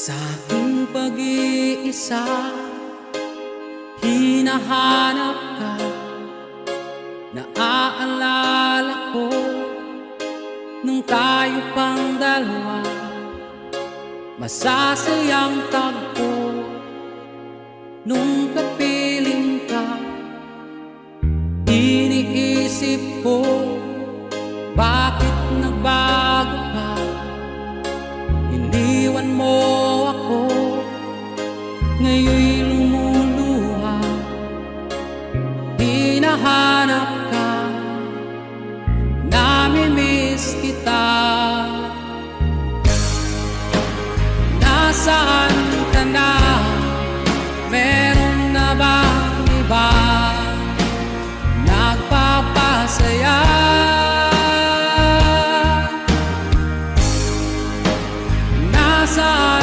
Sa aking pag-iisa, hinahanap ka. Naaalala ko nung tayo pang dalawa, masasayang tagpo nung kapiling ka. Iniisip ko, bakit nagbago ka? Iniwan mo ako, ngayon'y lumuluha. Hinahanap ka, namimiss kita. Nasaan ka na? Meron na bang iba nagpapasaya? Nasaan